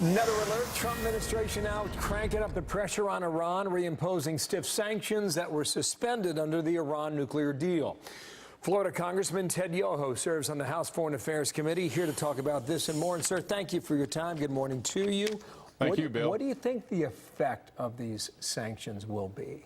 Another alert, Trump administration now cranking up the pressure on Iran, reimposing stiff sanctions that were suspended under the Iran nuclear deal. Florida Congressman Ted Yoho serves on the House Foreign Affairs Committee, here to talk about this and more. And, sir, thank you for your time. Good morning to you. Thank you, Bill. What do you think the effect of these sanctions will be?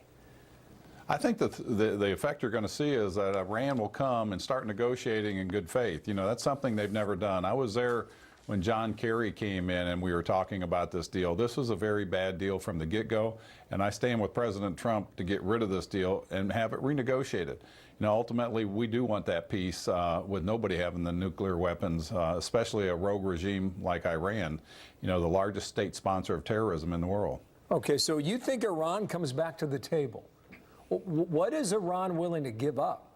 I think that the effect you're going to see is that Iran will come and start negotiating in good faith. You know, that's something they've never done. I was there when John Kerry came in and we were talking about this deal. This was a very bad deal from the get-go, and I stand with President Trump to get rid of this deal and have it renegotiated. You know, ultimately, we do want that peace with nobody having the nuclear weapons, especially a rogue regime like Iran, you know, the largest state sponsor of terrorism in the world. Okay, so you think Iran comes back to the table. What is Iran willing to give up?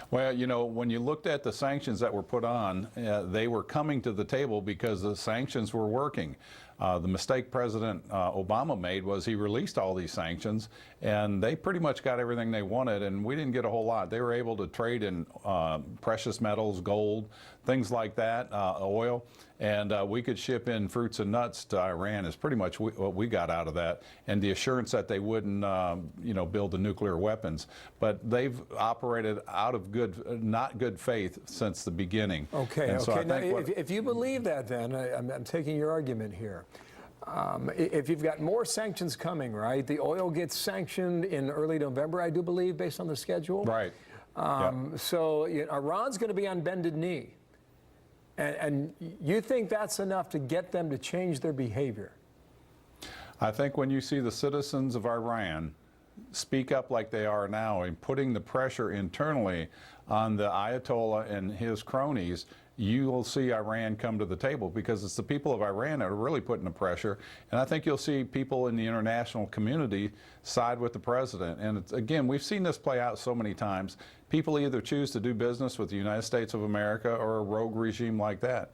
Well, you know, when you looked at the sanctions that were put on, they were coming to the table because the sanctions were working. The mistake President Obama made was he released all these sanctions, and they pretty much got everything they wanted, and we didn't get a whole lot. They were able to trade in precious metals, gold, things like that, oil, and we could ship in fruits and nuts to Iran is pretty much what we got out of that, and the assurance that they wouldn't, you know, build the nuclear weapons. But they've operated out of not good faith since the beginning. Okay, and so okay. I Now, think if you believe that, then I'm taking your argument here. If you've got more sanctions coming, right? The oil gets sanctioned in early November, I do believe, based on the schedule. Right. So Iran's going to be on bended knee. And you think that's enough to get them to change their behavior? I think when you see the citizens of Iran speak up like they are now and putting the pressure internally on the Ayatollah and his cronies, you will see Iran come to the table, because it's the people of Iran that are really putting the pressure. And I think you'll see people in the international community side with the president. And it's, again, we've seen this play out so many times. People either choose to do business with the United States of America or a rogue regime like that.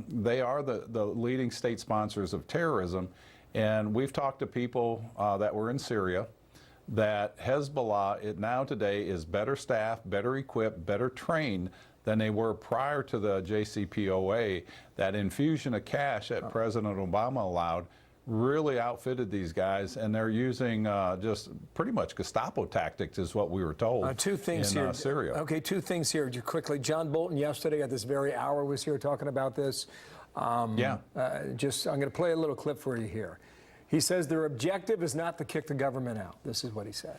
They are the leading state sponsors of terrorism. And we've talked to people that were in Syria, that Hezbollah now today is better staffed, better equipped, better trained than they were prior to the JCPOA. That infusion of cash that President Obama allowed really outfitted these guys, and they're using just pretty much Gestapo tactics, is what we were told. Two things in here. Syria. Okay, two things here quickly. John Bolton yesterday at this very hour was here talking about this. I'm going to play a little clip for you here. He says their objective is not to kick the government out. This is what he said.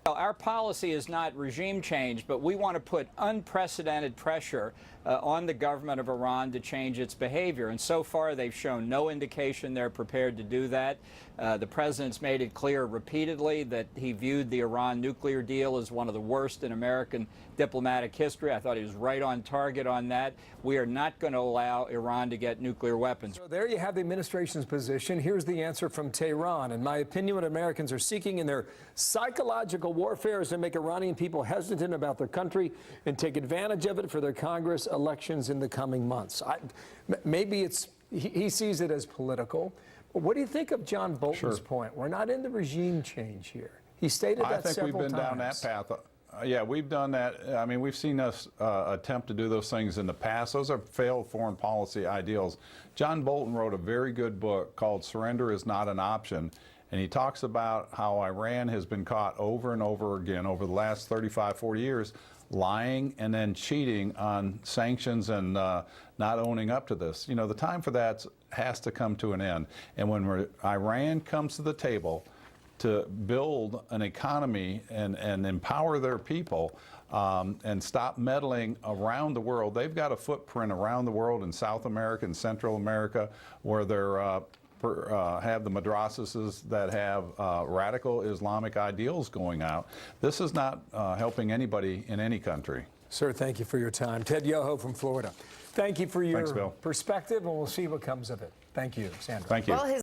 Well, our policy is not regime change, but we want to put unprecedented pressure on the government of Iran to change its behavior. And so far, they've shown no indication they're prepared to do that. The president's made it clear repeatedly that he viewed the Iran nuclear deal as one of the worst in American diplomatic history. I thought he was right on target on that. We are not going to allow Iran to get nuclear weapons. So there you have the administration's position. Here's the answer from Tehran. In my opinion, what Americans are seeking in their psychological warfare is to make Iranian people hesitant about their country and take advantage of it for their Congress elections in the coming months. Maybe he sees it as political. But what do you think of John Bolton's point? We're not into regime change here. He stated that several times. I think we've been down that path. Yeah, we've done that. I mean, we've seen us attempt to do those things in the past. Those are failed foreign policy ideals. John Bolton wrote a very good book called Surrender is Not an Option. And he talks about how Iran has been caught over and over again over the last 35, 40 years, lying and then cheating on sanctions and not owning up to this. You know, the time for that has to come to an end. And when Iran comes to the table to build an economy and empower their people and stop meddling around the world, they've got a footprint around the world in South America and Central America where they're have the madrasas that have radical Islamic ideals going out. This is not helping anybody in any country. Sir, thank you for your time. Ted Yoho from Florida. Thank you for your Thanks, Bill. perspective, and we'll see what comes of it. Thank you, Sandra. Thank you.